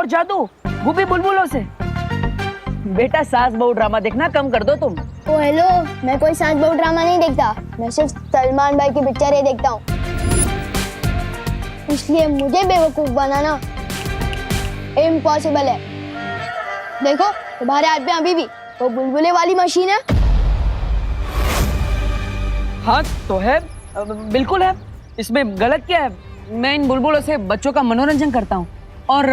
और जादू, वो भी बुलबुलों से। बेटा सास बहू ड्रामा देखना कम कर दो तुम। ओ हेलो, मैं कोई सास बहू ड्रामा नहीं देखता, मैं सिर्फ सलमान भाई की पिक्चरें देखता हूँ। इसलिए मुझे बेवकूफ बनाना इम्पॉसिबल है। देखो तुम्हारे हाथ में अभी भी वो बुलबुले वाली मशीन है। हाँ तो है, बिल्कुल है, इसमें गलत क्या है? मैं इन बुलबुलों से बच्चों का मनोरंजन करता हूँ और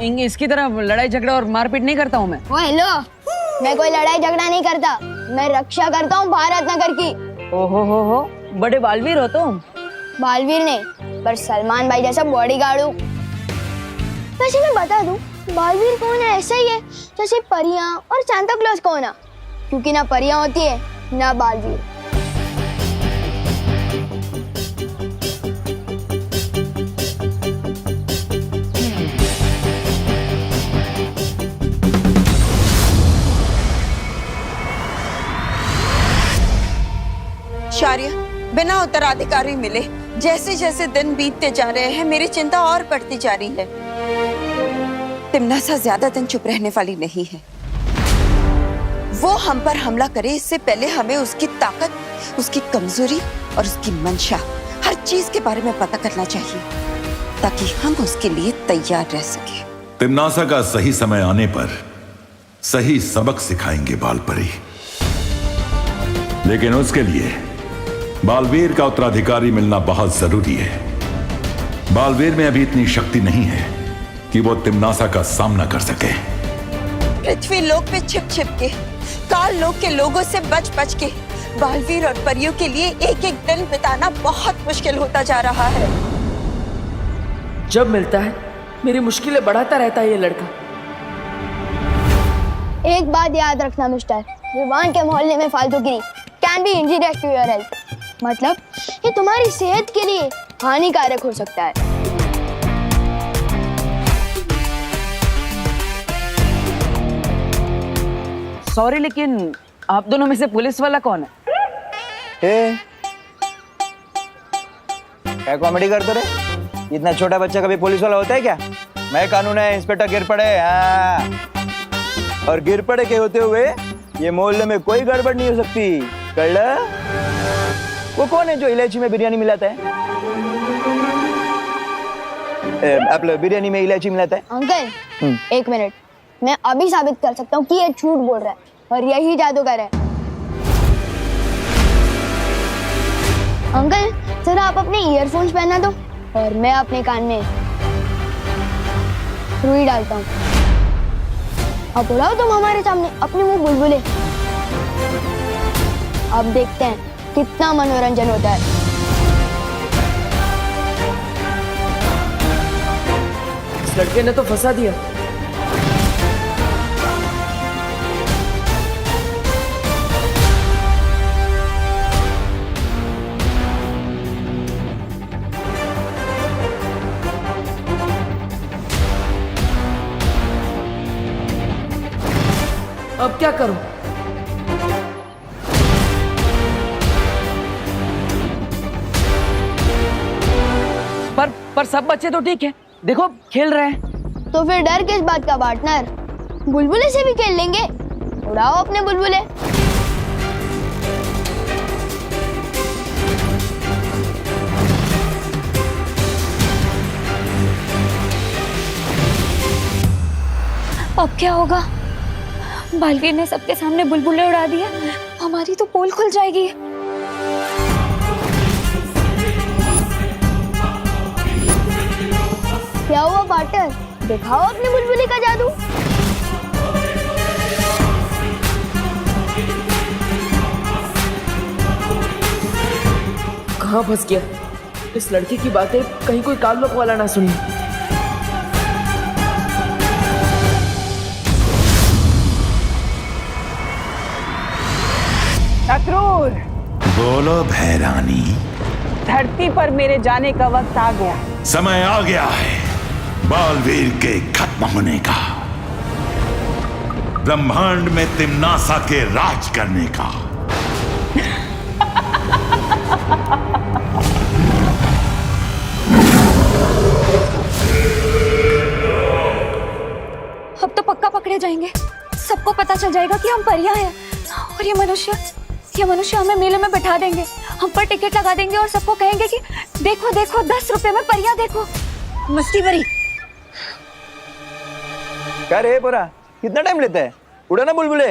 इसकी तरह लड़ाई झगड़ा और मारपीट नहीं करता हूँ मैं। ओ हेलो, मैं कोई लड़ाई झगड़ा नहीं करता, मैं रक्षा करता हूँ भारत नगर की। ओहो हो, बड़े बालवीर हो तुम। बालवीर नहीं, पर सलमान भाई जैसा बॉडीगार्ड हूँ। वैसे मैं बता दूं, बालवीर कौन है ऐसा ही है जैसे परियां और सांता क्लॉज कौन है, क्योंकि ना परियां होती है ना बालवीर। शार्य, बिना उत्तराधिकारी मिले जैसे जैसे दिन बीतते जा रहे हैं मेरी चिंता और बढ़ती जा रही है। तिम्नासा ज्यादा दिन चुप रहने वाली नहीं है। वो हम पर हमला करे इससे पहले हमें उसकी ताकत, उसकी कमजोरी और उसकी मंशा, हर चीज के बारे में पता करना चाहिए ताकि हम उसके लिए तैयार रह सके। तिम्नासा का सही समय आने पर सही सबक सिखाएंगे बालपरी, लेकिन उसके लिए बालवीर का उत्तराधिकारी मिलना बहुत जरूरी है। बालवीर में अभी इतनी शक्ति नहीं है कि वो तिम्नासा का सामना कर सके। पृथ्वी लोक पे छिप छिप के, काल लोक के लोगों से बच बच के बालवीर और परियों के लिए एक एक दिन बिताना बहुत मुश्किल होता जा रहा है। जब मिलता है मेरी मुश्किलें बढ़ाता रहता है ये लड़का। एक बात याद रखना मिस्टर, विवान के मोहल्ले में फालतूगिरी can be injurious to your health. मतलब ये तुम्हारी सेहत के लिए हानिकारक हो सकता है। सॉरी, लेकिन आप दोनों में से पुलिस वाला कौन है? क्या कॉमेडी करते रे? इतना छोटा बच्चा कभी पुलिस वाला होता है क्या? मैं कानून है, इंस्पेक्टर गिरपड़े। और गिरपड़े के होते हुए ये मोहल्ले में कोई गड़बड़ नहीं हो सकती। कल्ला? वो कौन है जो इलायची में बिरयानी मिलाता है? आप लोग बिरयानी में इलायची मिलाता है? अंकल एक मिनट, मैं अभी साबित कर सकता हूँ कि ये झूठ बोल रहा है और यही जादूगर है। अंकल जरा आप अपने ईयरफोन्स पहना दो और मैं अपने कान में रुई डालता हूँ। अब उड़ाओ तुम हमारे सामने अपने मुंह बुलबुले। अब देखते हैं कितना मनोरंजन होता है। इस लड़के ने तो फंसा दिया। अब क्या करूं? पर सब बच्चे तो ठीक है, देखो खेल रहे हैं। तो फिर डर किस बात का पार्टनर? बुलबुले से भी खेल लेंगे। उड़ाओ अपने बुलबुले। अब क्या होगा? बालवीर ने सबके सामने बुलबुले उड़ा दिए, हमारी तो पोल खुल जाएगी। क्या हुआ पार्टनर, दिखाओ अपने बुलबुले का जादू। कहाँ फंस गया? इस लड़की की बातें कहीं कोई काल वाला ना सुनी। अक्रूर, बोलो भैरानी। धरती पर मेरे जाने का वक्त आ गया। समय आ गया है बालवीर के खत्म होने का, ब्रह्मांड में तिम्नासा के राज करने का। पता चल जाएगा कि हम परियां हैं। और ये मनुष्य हमें मेले में बैठा देंगे, हम पर टिकट लगा देंगे और सबको कहेंगे कि देखो देखो 10 रुपए में परियां देखो। मस्ती भरी। क्या रे पोरा, कितना टाइम लेता है? उड़ा ना बुलबुले।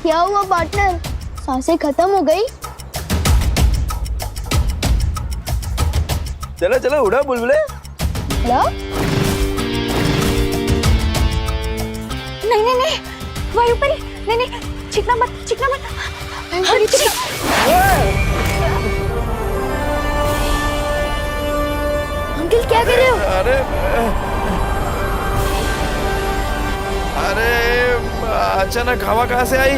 क्या हुआ पार्टनर, सांसें खत्म हो गई? चलो चलो उड़ा बुलबुले। क्या? नहीं वायुपरी, नहीं चिकना मत। अंकल क्या कर रहे हो? अरे अचानक हवा कहाँ से आई?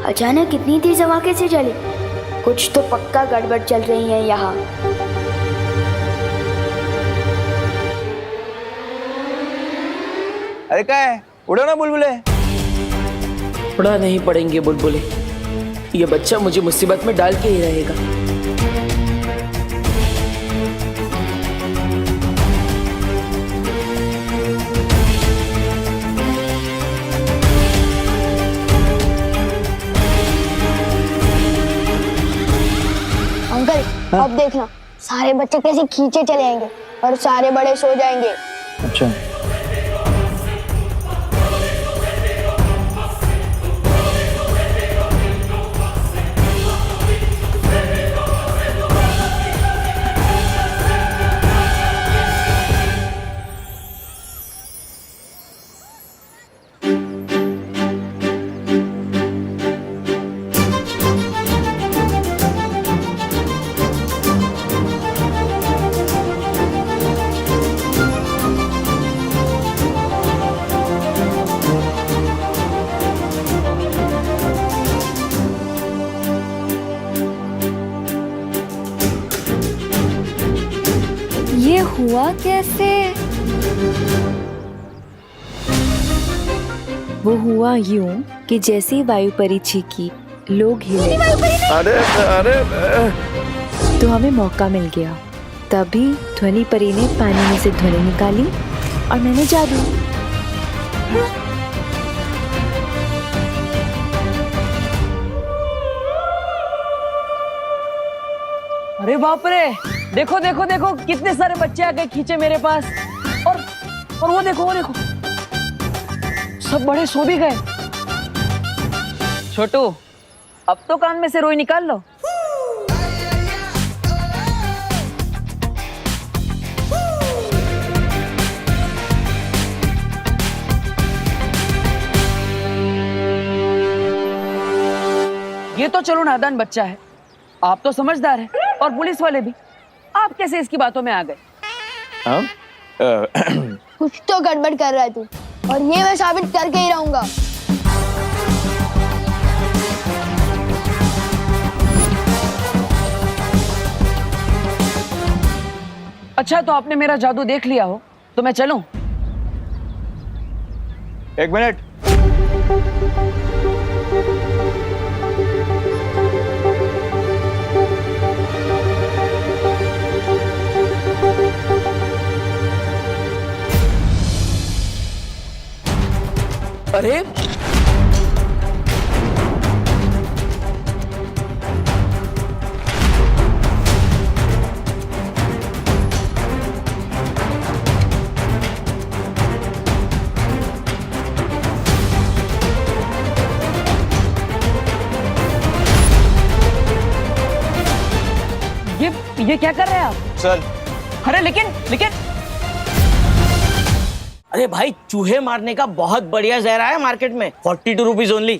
अचानक इतनी तेज हवा कैसे चली? कुछ तो पक्का गड़बड़ चल रही है यहाँ। अरे क्या है, उड़ो ना बुलबुले। उड़ा नहीं पड़ेंगे बुलबुले, ये बच्चा मुझे मुसीबत में डाल के ही रहेगा। अंकल अब देखना, सारे बच्चे कैसे खींचे चले आएंगे और सारे बड़े सो जाएंगे। अच्छा ये हुआ कैसे? वो हुआ यूं कि जैसे ही वायुपरी चीखी, लोग हिले। अरे तो हमें मौका मिल गया। तभी ध्वनि परी ने पानी में से ध्वनि निकाली और मैंने जादू। अरे बाप रे, देखो देखो देखो कितने सारे बच्चे आ गए खींचे मेरे पास। और वो देखो सब बड़े सो भी गए। छोटू, अब तो कान में से रोई निकाल लो। ये तो चलो नादान बच्चा है, आप तो समझदार है और पुलिस वाले भी। आप कैसे इसकी बातों में आ गए? कुछ तो गड़बड़ कर रहा है तू, और ये मैं साबित करके ही रहूंगा। अच्छा, तो आपने मेरा जादू देख लिया हो तो मैं चलूं? एक मिनट। अरे ये क्या कर रहे हैं आप? सर अरे लेकिन अरे भाई, चूहे मारने का बहुत बढ़िया जहर आया मार्केट में, 42 रुपीज ओनली,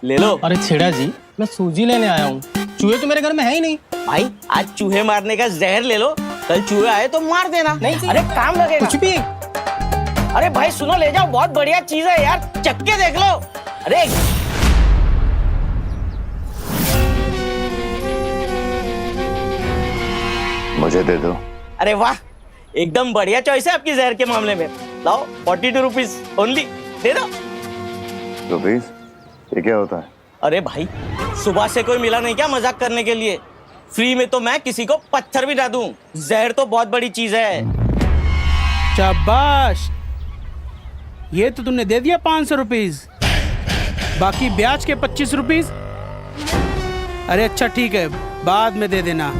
ले लो। अरे छेड़ा जी, मैं सूजी लेने आया हूँ, चूहे तो मेरे घर में है ही नहीं। भाई आज चूहे मारने का जहर ले लो, कल चूहे आए तो मार देना। नहीं, अरे काम लगेगा। कुछ भी। अरे भाई सुनो, ले जाओ, बहुत बढ़िया चीज है यार, चक्के देख लो। अरे मुझे दे दो। अरे वाह, एकदम बढ़िया चॉइस है आपकी जहर के मामले में। लाओ 42 रुपीज ओनली, दे दो। रुपीज? ये क्या होता है? अरे भाई, सुबह से कोई मिला नहीं क्या मजाक करने के लिए? फ्री में तो मैं किसी को पत्थर भी ना दूं। जहर तो बहुत बड़ी चीज है। शाबाश, ये तो तुमने दे दिया 500 रुपीज, बाकी ब्याज के 25 रुपीज। अरे अच्छा ठीक है, बाद में दे देना।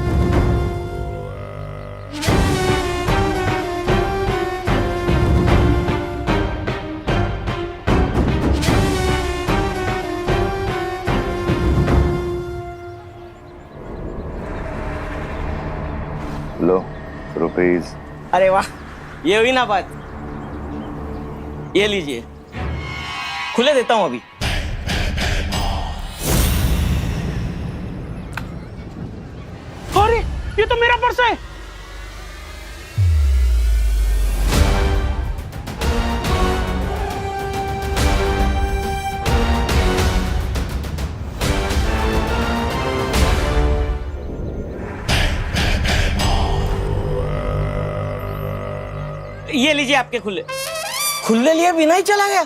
लो रुपीज। अरे वाह, ये हुई ना बात। ये लीजिए, खुले देता हूं अभी। अरे ये तो मेरा पर्स है। ये लीजिए आपके खुले। खुले लिए बिना ही चला गया।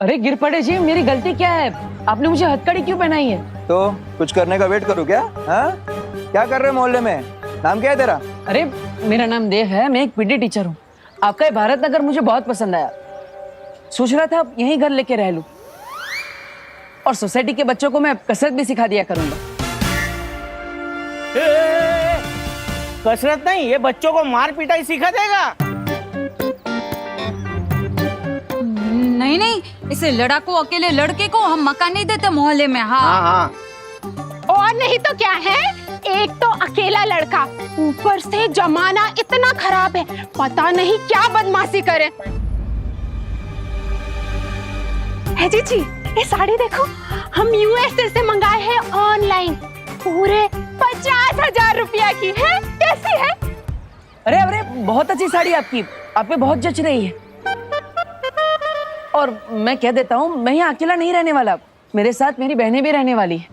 अरे गिर पड़े जी, मेरी गलती क्या है? आपने मुझे हथकड़ी क्यों पहनाई है? तो कुछ करने का वेट करूँ क्या? हाँ, क्या कर रहे मोहल्ले में? नाम क्या है तेरा? अरे मेरा नाम देव है, मैं एक पीटी टीचर हूँ। आपका ये भारत नगर मुझे बहुत पसंद आया, सोच रहा था यहीं घर लेके रह लूं और सोसाइटी के बच्चों को मैं कसरत भी सिखा दिया करूंगा। कसरत नहीं, ये बच्चों को मार पिटाई सिखा देगा। नहीं नहीं, इसे लड़ाकू अकेले लड़के को हम मकान नहीं देते मोहल्ले में। हाँ हाँ, और नहीं तो क्या है, एक तो अकेला लड़का, ऊपर से जमाना इतना खराब है, पता नहीं क्या बदमाशी करे। है जी, ये साड़ी देखो, हम यूएसए से मंगाए हैं ऑनलाइन, पूरे 50,000 रुपया की है। कैसी है? अरे अरे बहुत अच्छी साड़ी आपकी, आप पे बहुत जच रही है। और मैं कह देता हूँ, मैं यहाँ अकेला नहीं रहने वाला, मेरे साथ मेरी बहनें भी रहने वाली है।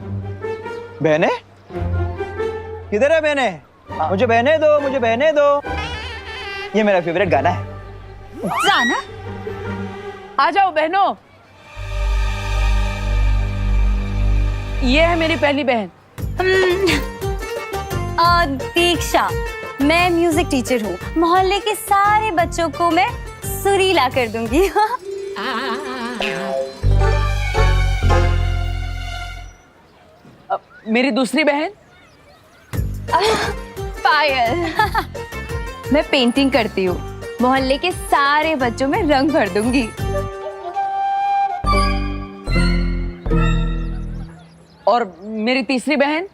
बहने? किधर है बहने? मुझे बहने दो, मुझे बहने दो। ये मेरा फेवरेट गाना है। जाना, आ जाओ बहनों। ये है मेरी पहली बहन दीक्षा। मैं म्यूजिक टीचर हूँ, मोहल्ले के सारे बच्चों को मैं सुरीला कर दूंगी। मेरी दूसरी बहन पायल। मैं पेंटिंग करती हूँ, मोहल्ले के सारे बच्चों में रंग भर दूंगी। और मेरी तीसरी बहन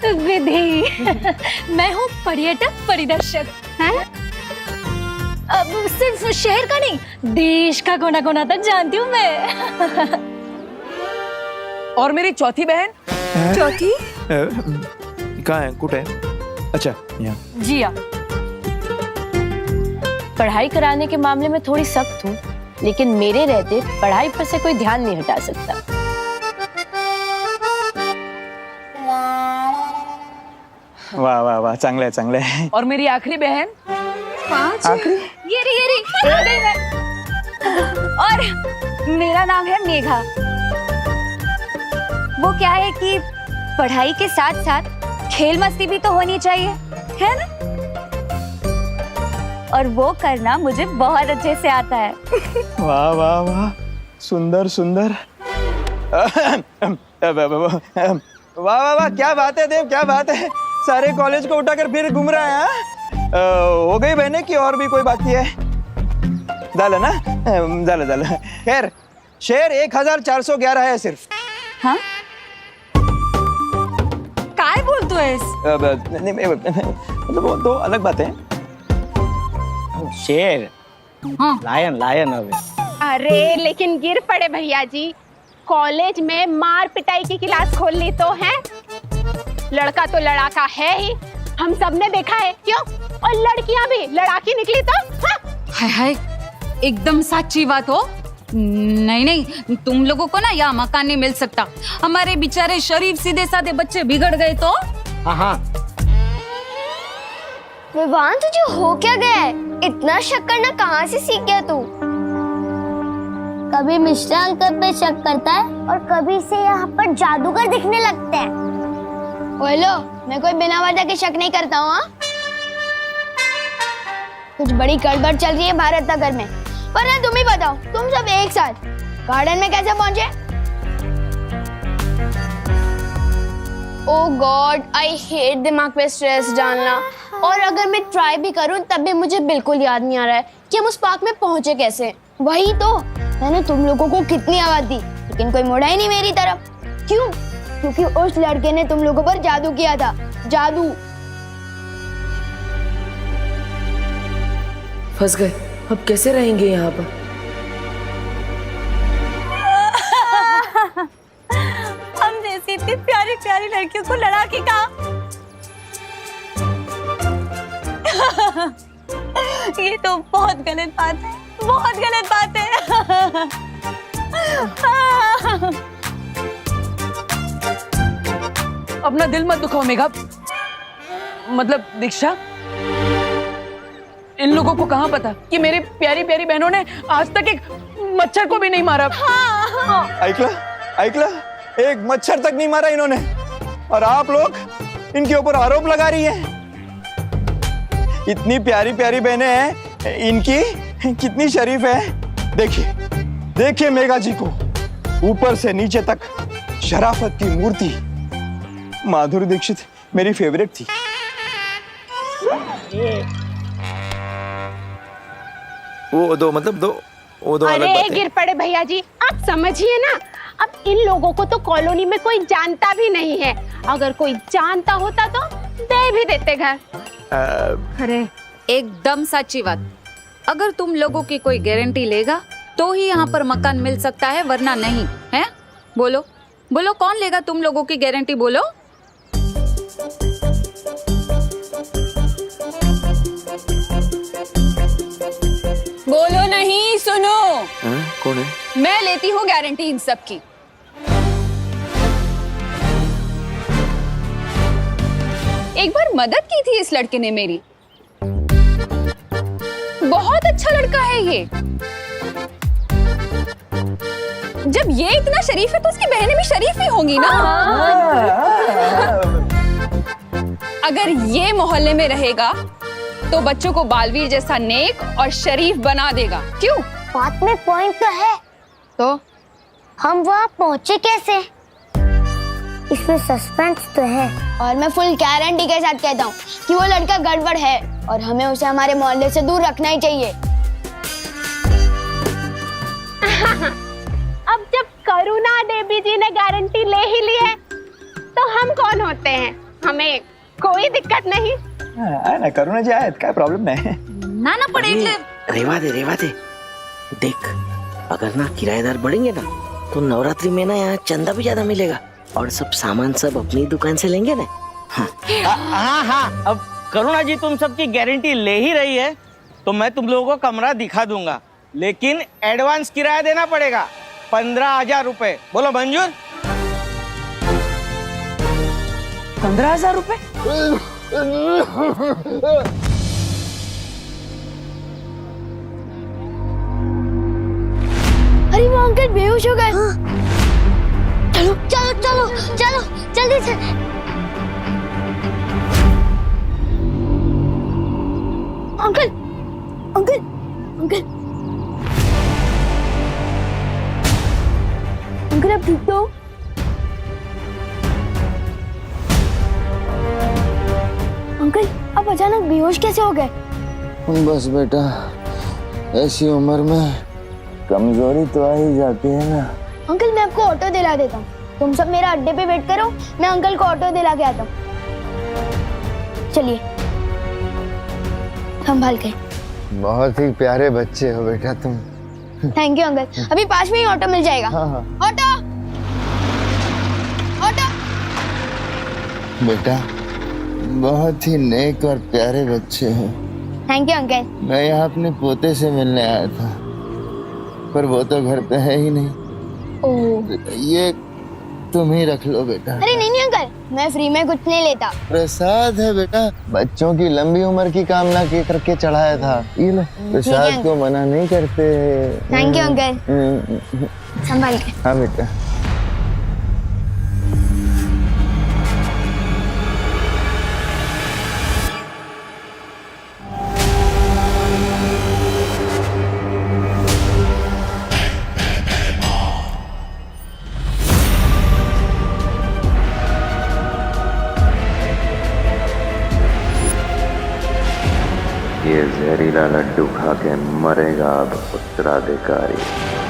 विधि। मैं हूँ पर्यटक परिदर्शक। है? अब सिर्फ शहर का नहीं, देश का कोना कोना तक जानती हूँ मैं। और मेरी चौथी बहन? चौथी? कहाँ है? कुट है? अच्छा, यहाँ। जिया। पढ़ाई कराने के मामले में थोड़ी सख्त हूँ, लेकिन मेरे रहते पढ़ाई पर से कोई ध्यान नहीं हटा सकता। वाह वाह वाह, चांगले है, चांगले है। और मेरी आखिरी बहन? आखिरी? ये रही आ गई मैं। और मेरा नाम है मेघा। वो क्या है कि पढ़ाई के साथ साथ खेल मस्ती भी तो होनी चाहिए, है ना? और वो करना मुझे बहुत अच्छे से आता है। वाह वाह वाह, सुंदर सुंदर। वाह वाह वाह, क्या बात है देव, क्या बात है। सारे कॉलेज को उठाकर फिर घूम रहा है। हो गई बहने की और भी कोई बाकी है? झालं ना? झालं। खैर, शेर 1411 है सिर्फ। हाँ? काय बोलतोयस? मतलब दो अलग बातें हैं। शेर। हाँ। लायन अभी। अरे लेकिन गिर पड़े भैया जी, कॉलेज में मार पिटाई की क्लास खोल ली तो है। लड़का तो लड़ाका है ही, हम सबने देखा है। क्यों? और लड़कियां भी लड़ाकी निकली तो? हाँ? हाय, एकदम सच्ची बात हो। नहीं, तुम लोगों को ना यहाँ मकान नहीं मिल सकता। हमारे बेचारे शरीफ सीधे साधे बच्चे बिगड़ गए तो? हाँ, विवान तुझे हो क्या गया है? इतना शक करना कहाँ से सीख गया तू? कभी मिश्रा अंकल पे शक करता है और कभी से यहाँ पर जादूगर दिखने लगते हैं। बोलो, मैं कोई बिना वजह के शक नहीं करता हूँ। कुछ बड़ी गड़बड़ चल रही है भारत नगर में। पर तुम ही बताओ, तुम सब एक साथ गार्डन में कैसे पहुंचे? ओह गॉड, आई हेट दिमाग पे स्ट्रेस डालना। और अगर मैं ट्राई भी करूं तब भी मुझे बिल्कुल याद नहीं आ रहा है कि हम उस पार्क में पहुंचे कैसे। वही तो, मैंने तुम लोगों को कितनी आवाज दी लेकिन कोई मुड़ा ही नहीं मेरी तरफ। क्यों? क्योंकि उस लड़के ने तुम लोगों पर जादू किया था। जादू। फंस गए, अब कैसे रहेंगे यहाँ पर? हम जैसी इतनी प्यारी प्यारी लड़कियों को लड़ा के कहा। ये तो बहुत गलत बात है, बहुत गलत बात है। अपना दिल मत दुखाओ मेघा। मतलब दीक्षा, इन लोगों को कहाँ पता कि मेरी प्यारी प्यारी बहनों ने आज तक एक मच्छर को भी नहीं मारा। आइकला, एक मच्छर तक नहीं मारा इन्होंने, और आप लोग इनके ऊपर आरोप लगा रही हैं। इतनी प्यारी प्यारी बहनें हैं इनकी, कितनी शरीफ है। देखिए मेघा जी को, ऊपर से नीचे तक शराफत की मूर्ति। माधुरी दीक्षित मेरी फेवरेट थी। वो दो अलग अरे बातें। गिर पड़े भैया जी, आप समझिए ना। अब इन लोगों को तो कॉलोनी में कोई जानता भी नहीं है। अगर कोई जानता होता तो दे भी देते घर। अरे एकदम सच्ची बात। अगर तुम लोगों की कोई गारंटी लेगा तो ही यहाँ पर मकान मिल सकता है, वरना नहीं है। बोलो बोलो, कौन लेगा तुम लोगों की गारंटी? बोलो। बोलो नहीं, सुनो। कौन है? मैं लेती हूँ गारंटी इन सब की। एक बार मदद की थी इस लड़के ने मेरी। बहुत अच्छा लड़का है ये। जब ये इतना शरीफ है तो उसकी बहनें भी शरीफ ही होंगी ना। अगर ये मोहल्ले में रहेगा तो बच्चों को बालवीर जैसा नेक और शरीफ बना देगा। क्यों? बात में पॉइंट तो है। तो हम वहाँ पहुँचे कैसे? इसमें सस्पेंस तो है। और मैं फुल गारंटी के साथ कहता हूँ कि वो लड़का गड़बड़ है और हमें उसे हमारे मोहल्ले से दूर रखना ही चाहिए। अब जब करुणा देवी जी ने गारंटी ले ही ली है तो हम कौन होते हैं? हमें कोई दिक्कत नहीं। ना करुणा जी आए, क्या प्रॉब्लम नहीं। ना पड़े। रेवा दे। देख, अगर ना किराएदार बढ़ेंगे ना तो नवरात्रि में ना यहाँ चंदा भी ज्यादा मिलेगा और सब सामान सब अपनी दुकान से लेंगे ना। हाँ, अब करुणा जी तुम सबकी गारंटी ले ही रही है तो मैं तुम लोगों को कमरा दिखा दूंगा, लेकिन एडवांस किराया देना पड़ेगा 15,000 रुपए। बोलो मंजूर? 15,000 रुपए? अरे वो अंकल बेहोश हो गए। चलो जल्दी से। अंकल अब ठीक तो? अंकल अब अचानक बेहोश कैसे हो गए? बस बेटा, ऐसी उम्र में कमजोरी तो आ ही जाती है ना। अंकल मैं आपको ऑटो दिला देता हूँ, तुम सब मेरा अड्डे पे वेट करो, मैं अंकल को ऑटो दिला के आता हूँ। चलिए संभाल के। बहुत ही प्यारे बच्चे हो बेटा तुम। थैंक यू अंकल, अभी पास में ही ऑटो मिल जाएगा। हाँ। ऑटो बेटा बहुत ही नेक और प्यारे बच्चे हो। Thank you uncle. मैं यहाँ अपने पोते से मिलने आया था पर वो तो घर पे है ही नहीं। ओह। ये तुम ही रख लो बेटा। अरे नहीं अंकल, मैं फ्री में कुछ नहीं लेता। प्रसाद है बेटा, बच्चों की लंबी उम्र की कामना के करके चढ़ाया था। ये लो, प्रसाद को मना नहीं करते। Thank you uncle. संभाल के। हाँ बेटा। ये जहरीला लड्डू खा के मरेगा अब उत्तराधिकारी।